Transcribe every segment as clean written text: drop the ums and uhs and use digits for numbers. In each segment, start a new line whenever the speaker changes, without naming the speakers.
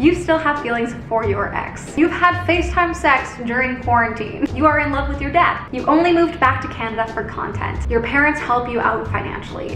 You still have feelings for your ex. You've had FaceTime sex during quarantine. You are in love with your dad. You only moved back to Canada for content. Your parents help you out financially.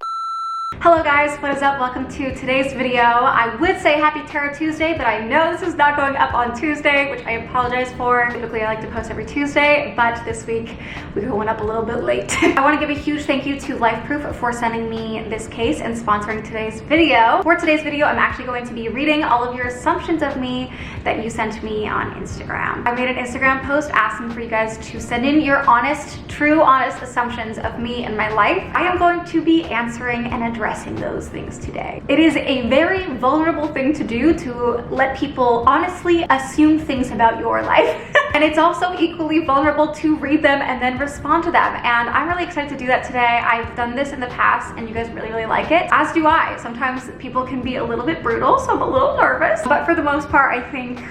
Hello guys, what is up? Welcome to today's video. I would say happy Tarot Tuesday, but I know this is not going up on Tuesday, which I apologize for. Typically I like to post every Tuesday, but this week we're going up a little bit late. I want to give a huge thank you to Life Proof for sending me this case and sponsoring today's video. For today's video, I'm actually going to be reading all of your assumptions of me that you sent me on Instagram. I made an Instagram post asking for you guys to send in your honest, true, honest assumptions of me and my life. I am going to be answering and addressing those things today. It is a very vulnerable thing to do, to let people honestly assume things about your life. And it's also equally vulnerable to read them and then respond to them. And I'm really excited to do that today. I've done this in the past and you guys really, really like it, as do I. Sometimes people can be a little bit brutal, so I'm a little nervous. But for the most part, I think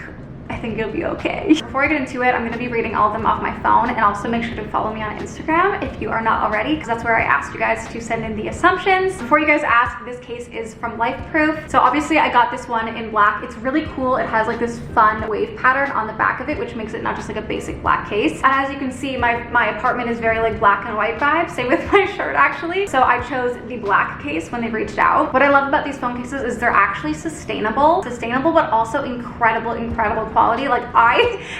you'll be okay. Before I get into it, I'm going to be reading all of them off my phone, and also make sure to follow me on Instagram if you are not already, because that's where I asked you guys to send in the assumptions. Before you guys ask, this case is from Life Proof. So obviously I got this one in black. It's really cool. It has like this fun wave pattern on the back of it, which makes it not just like a basic black case. And as you can see, my apartment is very like black and white vibe. Same with my shirt actually. So I chose the black case when they reached out. What I love about these phone cases is they're actually sustainable, but also incredible quality. Like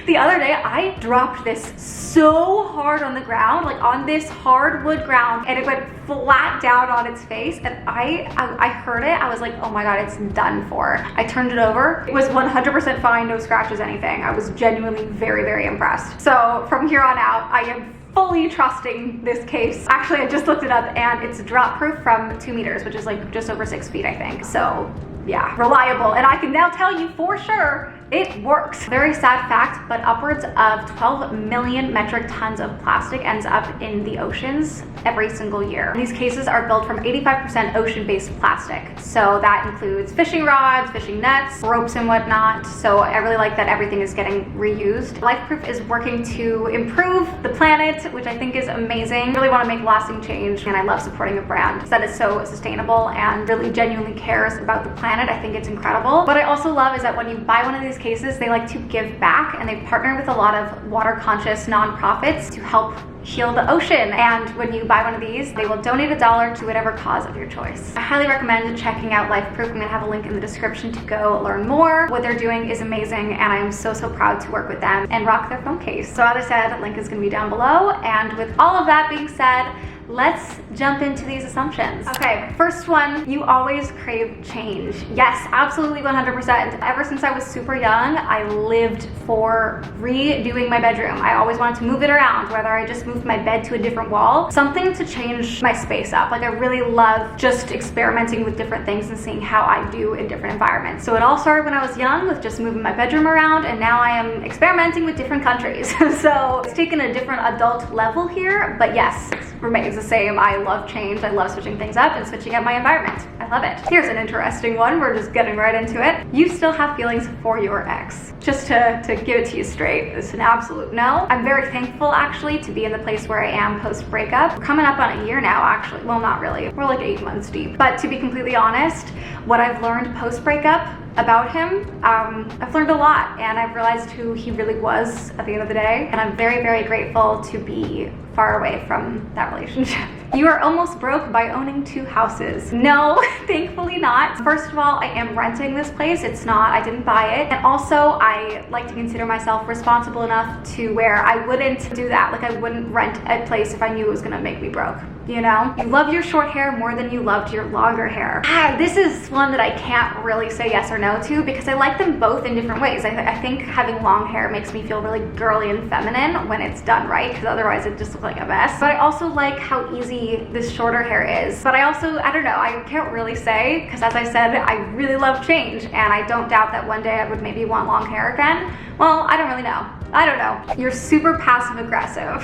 the other day I dropped this so hard on the ground, like on this hardwood ground, and it went flat down on its face, and I heard it. I was like, oh my god, it's done for. I turned it over. It was 100% fine, no scratches, anything. I was genuinely very impressed. So from here on out, I am fully trusting this case. Actually, I just looked it up and it's drop proof from 2 meters, which is like just over 6 feet, I think. So yeah, reliable. And I can now tell you for sure it works. Very sad fact, but upwards of 12 million metric tons of plastic ends up in the oceans every single year. These cases are built from 85% ocean-based plastic. So that includes fishing rods, fishing nets, ropes and whatnot. So I really like that everything is getting reused. Life Proof is working to improve the planet, which I think is amazing. I really want to make lasting change, and I love supporting a brand that is so sustainable and really genuinely cares about the planet. I think it's incredible. What I also love is that when you buy one of these cases, they like to give back, and they partner with a lot of water conscious nonprofits to help heal the ocean. And when you buy one of these, they will donate $1 to whatever cause of your choice. I highly recommend checking out Life Proof. I'm gonna have a link in the description to go learn more. What they're doing is amazing, and I am so proud to work with them and rock their phone case. So as I said, link is gonna be down below. And with all of that being said, let's jump into these assumptions. Okay, first one, you always crave change. Yes, absolutely 100%. Ever since I was super young, I lived for redoing my bedroom. I always wanted to move it around, whether I just moved my bed to a different wall, something to change my space up. Like I really love just experimenting with different things and seeing how I do in different environments. So it all started when I was young with just moving my bedroom around, and now I am experimenting with different countries. So it's taken a different adult level here, but yes, it remains the same. I love change. I love switching things up and switching up my environment. I love it. Here's an interesting one. We're just getting right into it. You still have feelings for your ex. Just to give it to you straight, it's an absolute no. I'm very thankful actually to be in the place where I am post breakup. We're coming up on a year now actually. Well, not really. We're like 8 months deep. But to be completely honest, what I've learned post breakup about him, I've learned a lot, and I've realized who he really was at the end of the day, and I'm very grateful to be far away from that relationship. You are almost broke by owning 2 houses. No, thankfully not. First of all, I am renting this place. It's not, I didn't buy it. And also, I like to consider myself responsible enough to where I wouldn't do that. Like I wouldn't rent a place if I knew it was gonna make me broke. You know? You love your short hair more than you loved your longer hair. This is one that I can't really say yes or no to, because I like them both in different ways. I think having long hair makes me feel really girly and feminine when it's done right, because otherwise it just looks like a mess. But I also like how easy this shorter hair is. But I also, I don't know, I can't really say, because as I said, I really love change, and I don't doubt that one day I would maybe want long hair again. Well, I don't really know. I don't know. You're super passive aggressive.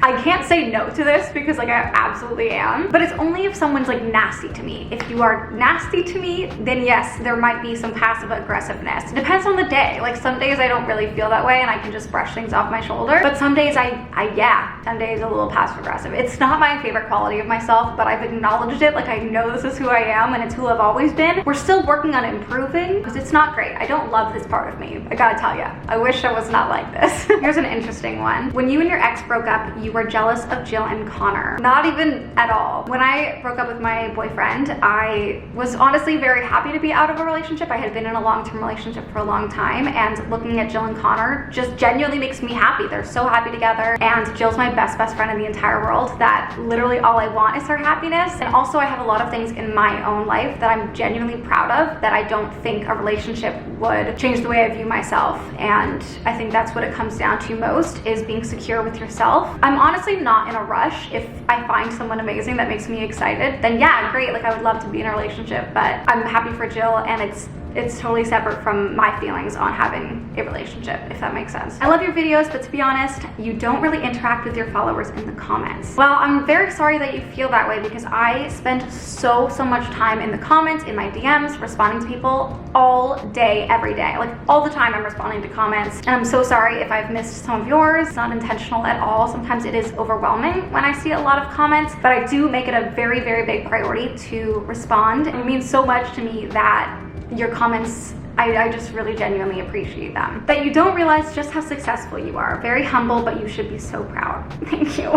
I can't say no to this because like I absolutely am, but it's only if someone's like nasty to me. If you are nasty to me, then yes, there might be some passive aggressiveness. It depends on the day. Like some days I don't really feel that way and I can just brush things off my shoulder, but some days some days a little passive aggressive. It's not my favorite quality of myself, but I've acknowledged it. Like I know this is who I am and it's who I've always been. We're still working on improving because it's not great. I don't love this part of me. I gotta tell you, I wish I was not like this. Here's an interesting one. When you and your ex broke up, you were jealous of Jill and Connor. Not even at all. When I broke up with my boyfriend, I was honestly very happy to be out of a relationship. I had been in a long-term relationship for a long time, and looking at Jill and Connor just genuinely makes me happy. They're so happy together, and Jill's my best friend in the entire world that literally all I want is her happiness. And also I have a lot of things in my own life that I'm genuinely proud of that I don't think a relationship would change the way I view myself. And I think that's what it comes down to most, is being secure with yourself. I'm honestly not in a rush. If I find someone amazing that makes me excited, then yeah, great. Like I would love to be in a relationship, but I'm happy for Jill, and it's totally separate from my feelings on having a relationship, if that makes sense. I love your videos, but to be honest, you don't really interact with your followers in the comments. Well, I'm very sorry that you feel that way because I spend so much time in the comments, in my DMs, responding to people all day, every day. Like all the time I'm responding to comments, and I'm so sorry if I've missed some of yours. It's not intentional at all. Sometimes it is overwhelming when I see a lot of comments, but I do make it a very big priority to respond. It means so much to me that your comments, I just really genuinely appreciate them. That you don't realize just how successful you are. Very humble, but you should be so proud. Thank you.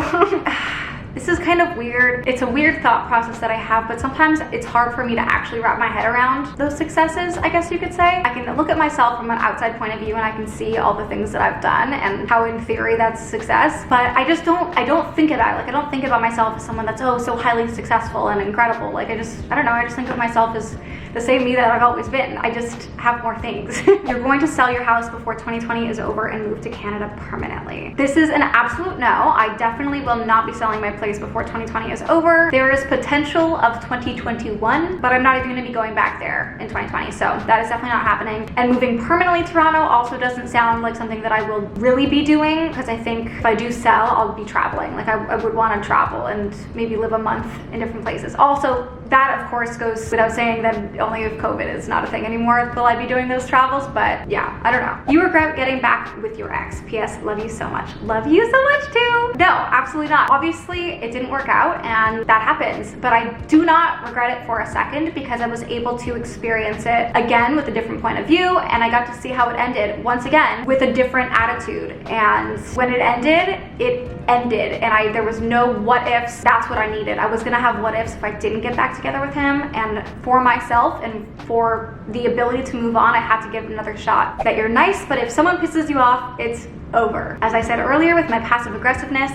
This is kind of weird. It's a weird thought process that I have, but sometimes it's hard for me to actually wrap my head around those successes, I guess you could say. I can look at myself from an outside point of view and I can see all the things that I've done and how in theory that's success, but I don't think of that. Like I don't think about myself as someone that's so highly successful and incredible. Like I don't know, I just think of myself as the same me that I've always been. I just have more things. You're going to sell your house before 2020 is over and move to Canada permanently. This is an absolute no. I definitely will not be selling my place before 2020 is over. There is potential of 2021, but I'm not even going to be going back there in 2020, so that is definitely not happening. And moving permanently to Toronto also doesn't sound like something that I will really be doing, because I think if I do sell, I'll be traveling. Like I would want to travel and maybe live a month in different places. Also, that of course goes without saying that only if COVID is not a thing anymore will I be doing those travels, but yeah, I don't know. You regret getting back with your ex. P.S. Love you so much. Love you so much too. No, absolutely not. Obviously, it didn't work out and that happens, but I do not regret it for a second because I was able to experience it again with a different point of view, and I got to see how it ended once again with a different attitude. And when it ended, and there was no what ifs. That's what I needed. I was gonna have what ifs if I didn't get back together with him, and for myself and for the ability to move on, I had to give it another shot. That you're nice, but if someone pisses you off, it's over. As I said earlier with my passive aggressiveness,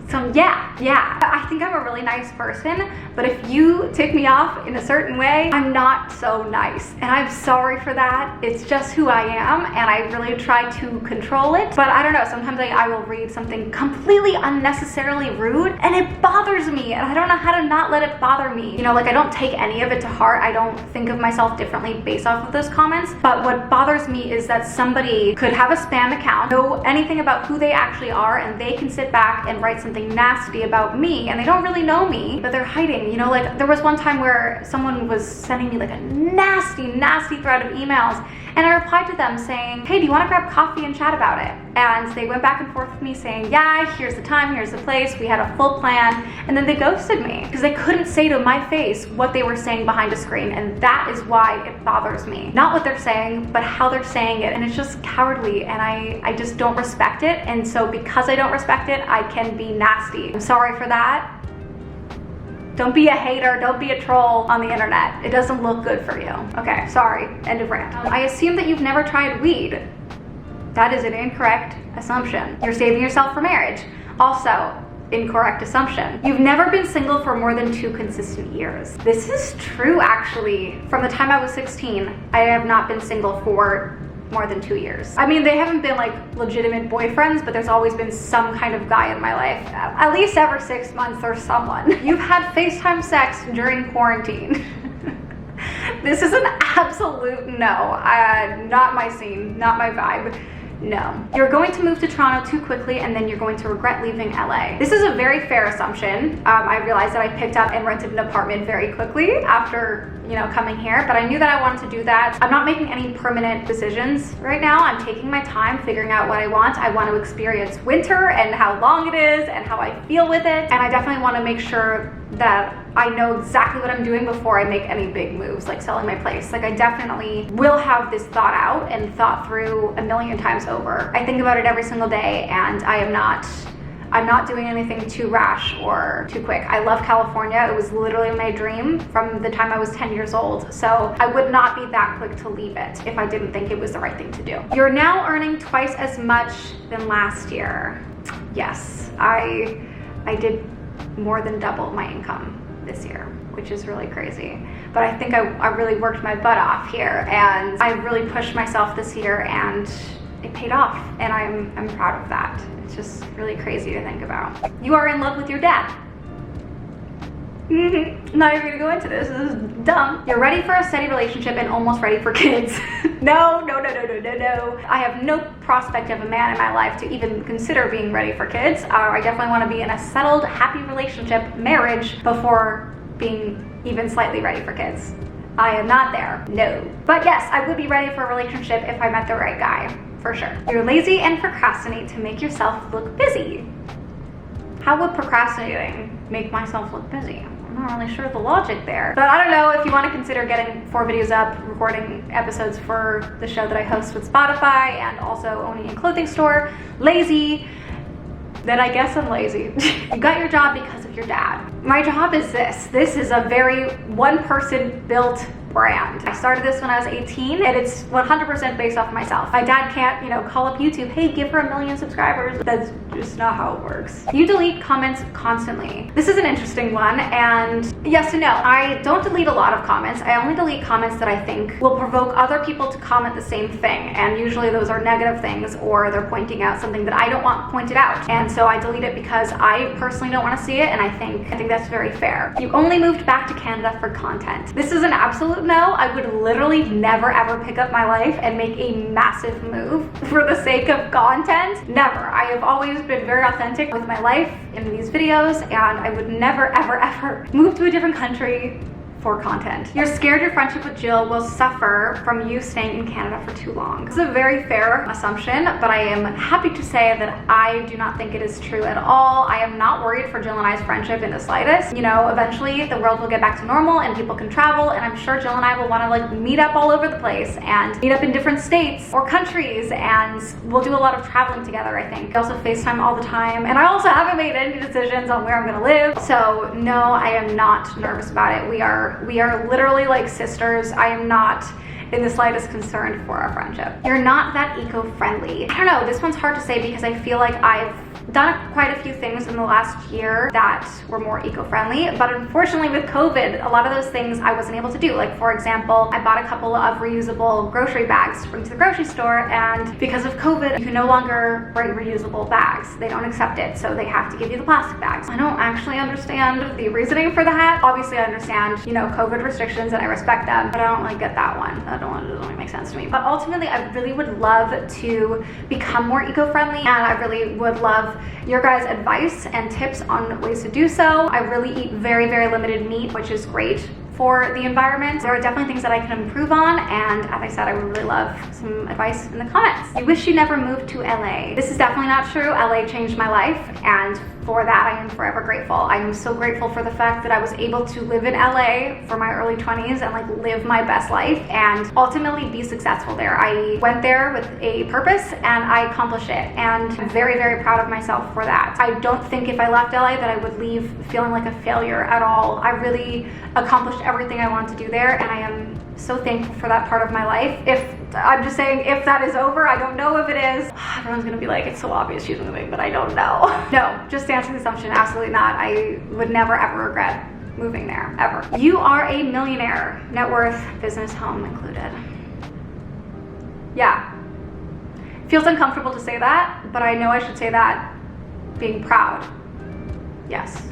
so yeah, I think I'm a really nice person, but if you tick me off in a certain way, I'm not so nice. And I'm sorry for that. It's just who I am, and I really try to control it. But I don't know, sometimes I will read something completely unnecessarily rude, and it bothers me, and I don't know how to not let it bother me. You know, like I don't take any of it to heart. I don't think of myself differently based off of those comments. But what bothers me is that somebody could have a spam account, know anything about who they actually are, and they can sit back and write something nasty about me, and they don't really know me, but they're hiding. You know, like there was one time where someone was sending me like a nasty thread of emails, and I replied to them saying, hey, do you want to grab coffee and chat about it? And they went back and forth with me saying, yeah, here's the time, here's the place, we had a full plan, and then they ghosted me because they couldn't say to my face what they were saying behind a screen, and that is why it bothers me. Not what they're saying, but how they're saying it, and it's just cowardly, and I just don't respect it, and so because I don't respect it, I can be nasty. I'm sorry for that. Don't be a hater, don't be a troll on the internet. It doesn't look good for you. Okay, sorry, end of rant. I assume that you've never tried weed. That is an incorrect assumption. You're saving yourself for marriage. Also, incorrect assumption. You've never been single for more than 2 consistent years. This is true actually. From the time I was 16, I have not been single for more than 2 years. I mean, they haven't been like legitimate boyfriends, but there's always been some kind of guy in my life. At least every 6 months there's someone. You've had FaceTime sex during quarantine. This is an absolute no. Not my scene, not my vibe. No. You're going to move to Toronto too quickly and then you're going to regret leaving LA. This is a very fair assumption. I realized that I picked up and rented an apartment very quickly after, coming here, but I knew that I wanted to do that. I'm not making any permanent decisions right now. I'm taking my time figuring out what I want. I want to experience winter and how long it is and how I feel with it. And I definitely want to make sure that I know exactly what I'm doing before I make any big moves, like selling my place. Like I definitely will have this thought out and thought through a million times over. I think about it every single day, and I'm not doing anything too rash or too quick. I love California. It was literally my dream from the time I was 10 years old. So I would not be that quick to leave it if I didn't think it was the right thing to do. You're now earning twice as much than last year. Yes, I did more than double my income this year, which is really crazy. But I think I really worked my butt off here, and I really pushed myself this year, and it paid off, and I'm proud of that. It's just really crazy to think about. You are in love with your dad. Not even gonna go into this. This is dumb. You're ready for a steady relationship and almost ready for kids. No. I have no prospect of a man in my life to even consider being ready for kids. I definitely want to be in a settled, happy relationship, marriage, before being even slightly ready for kids. I am not there, no. But yes, I would be ready for a relationship if I met the right guy, for sure. You're lazy and procrastinate to make yourself look busy. How would procrastinating make myself look busy? I'm not really sure of the logic there. But I don't know, if you want to consider getting 4 videos up, recording episodes for the show that I host with Spotify, and also owning a clothing store, lazy, then I guess I'm lazy. You got your job because of your dad. My job is this. This is a very one-person built brand. I started this when I was 18, and it's 100% based off of myself. My dad can't, call up YouTube, hey, give her 1 million subscribers. That's just not how it works. You delete comments constantly. This is an interesting one, and yes and no. I don't delete a lot of comments. I only delete comments that I think will provoke other people to comment the same thing, and usually those are negative things, or they're pointing out something that I don't want pointed out. And so I delete it because I personally don't want to see it, and I think that's very fair. You only moved back to Canada for content. This is an absolute no. I would literally never ever pick up my life and make a massive move for the sake of content. Never. I have always been very authentic with my life in these videos, and I would never ever move to a different country for content. You're scared your friendship with Jill will suffer from you staying in Canada for too long. This is a very fair assumption, but I am happy to say that I do not think it is true at all. I am not worried for Jill and I's friendship in the slightest. Eventually the world will get back to normal and people can travel, and I'm sure Jill and I will want to meet up all over the place and meet up in different states or countries, and we'll do a lot of traveling together, I think. We also FaceTime all the time, and I also haven't made any decisions on where I'm gonna live. So no, I am not nervous about it. We are literally like sisters. I am not in the slightest concerned for our friendship. You're not that eco-friendly. I don't know, this one's hard to say because I feel like I've done quite a few things in the last year that were more eco-friendly, but unfortunately with COVID, a lot of those things I wasn't able to do. Like, for example, I bought a couple of reusable grocery bags to bring to the grocery store, and because of COVID, you can no longer bring reusable bags. They don't accept it, so they have to give you the plastic bags. I don't actually understand the reasoning for that. Obviously I understand, COVID restrictions, and I respect them, but I don't get that one. That doesn't really make sense to me. But ultimately, I really would love to become more eco-friendly, and I really would love your guys' advice and tips on ways to do so. I really eat very limited meat, which is great for the environment. There are definitely things that I can improve on, and as I said, I would really love some advice in the comments. You wish you never moved to LA. This is definitely not true. LA changed my life, and for that I am forever grateful. I am so grateful for the fact that I was able to live in LA for my early 20s and live my best life and ultimately be successful there. I went there with a purpose and I accomplished it, and I'm very proud of myself for that. I don't think if I left LA that I would leave feeling like a failure at all. I really accomplished everything I wanted to do there, and I am so thankful for that part of my life. I'm just saying, if that is over, I don't know if it is. Everyone's gonna be like, it's so obvious she's moving, but I don't know. No, just to answer the assumption, absolutely not. I would never ever regret moving there, ever. You are a millionaire, net worth, business, home included. Yeah. Feels uncomfortable to say that, but I know I should say that being proud. Yes.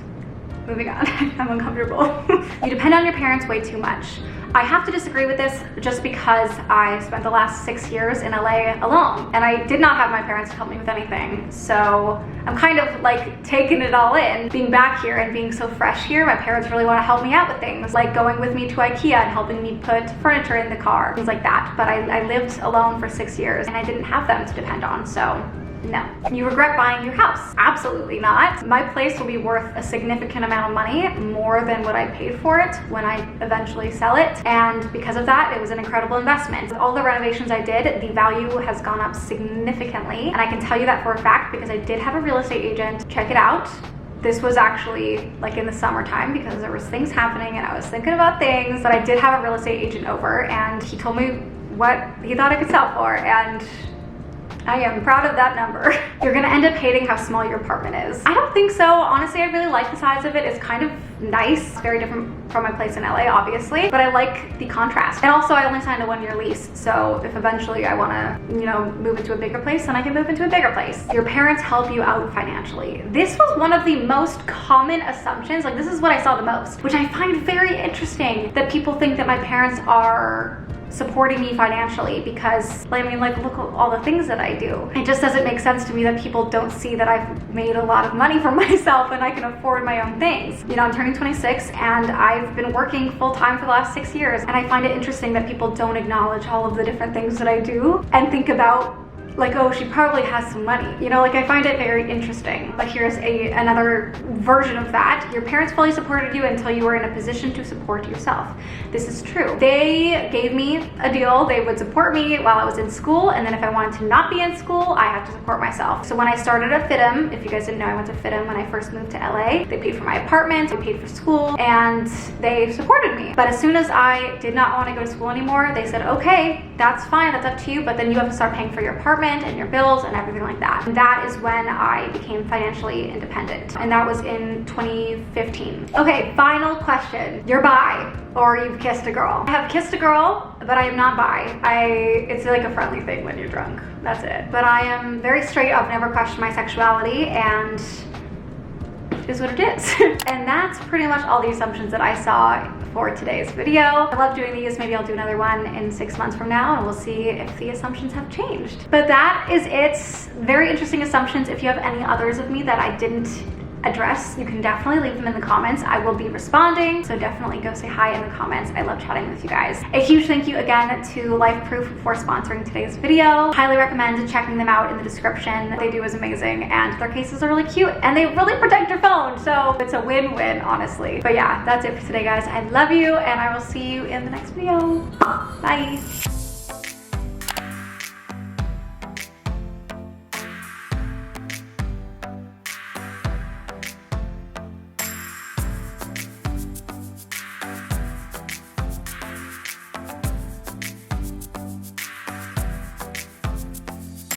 Moving on. I'm uncomfortable. You depend on your parents way too much. I have to disagree with this just because I spent the last 6 years in LA alone and I did not have my parents to help me with anything. So I'm kind of like taking it all in. Being back here and being so fresh here, my parents really want to help me out with things like going with me to IKEA and helping me put furniture in the car, things like that. But I lived alone for 6 years and I didn't have them to depend on, so no. You regret buying your house? Absolutely not. My place will be worth a significant amount of money, more than what I paid for it when I eventually sell it. And because of that, it was an incredible investment. All the renovations I did, the value has gone up significantly. And I can tell you that for a fact because I did have a real estate agent check it out. This was actually like in the summertime because there was things happening and I was thinking about things, but I did have a real estate agent over and he told me what he thought I could sell for, and I am proud of that number. You're gonna end up hating how small your apartment is. I don't think so. Honestly, I really like the size of it. It's kind of nice. Very different from my place in LA, obviously, but I like the contrast. And also, I only signed a 1-year lease, so if eventually I wanna, move into a bigger place, then I can move into a bigger place. Your parents help you out financially. This was one of the most common assumptions. Like, this is what I saw the most, which I find very interesting, that people think that my parents are supporting me financially because, look at all the things that I do. It just doesn't make sense to me that people don't see that I've made a lot of money for myself and I can afford my own things. I'm turning 26 and I've been working full-time for the last 6 years, and I find it interesting that people don't acknowledge all of the different things that I do and think about like, oh, she probably has some money. I find it very interesting. But here's another version of that. Your parents fully supported you until you were in a position to support yourself. This is true. They gave me a deal. They would support me while I was in school, and then if I wanted to not be in school, I had to support myself. So when I started at FITM, if you guys didn't know, I went to FITM when I first moved to LA. They paid for my apartment, they paid for school, and they supported me. But as soon as I did not want to go to school anymore, they said, okay, that's fine, that's up to you, but then you have to start paying for your apartment and your bills and everything like that. And that is when I became financially independent. And that was in 2015. Okay, final question. You're bi or you've kissed a girl. I have kissed a girl, but I am not bi. It's like a friendly thing when you're drunk. That's it. But I am very straight. I've never questioned my sexuality, and it is what it is. And that's pretty much all the assumptions that I saw for today's video. I love doing these. Maybe I'll do another one in 6 months from now and we'll see if the assumptions have changed. But that is it. Very interesting assumptions. If you have any others of me that I didn't address, you can definitely leave them in the comments. I will be responding, so definitely go say hi in the comments. I love chatting with you guys. A huge thank you again to Life Proof for sponsoring today's video. Highly recommend checking them out in the description. What they do is amazing and their cases are really cute and they really protect your phone, so it's a win-win, honestly. But yeah, that's it for today, guys. I love you and I will see you in the next video. Bye.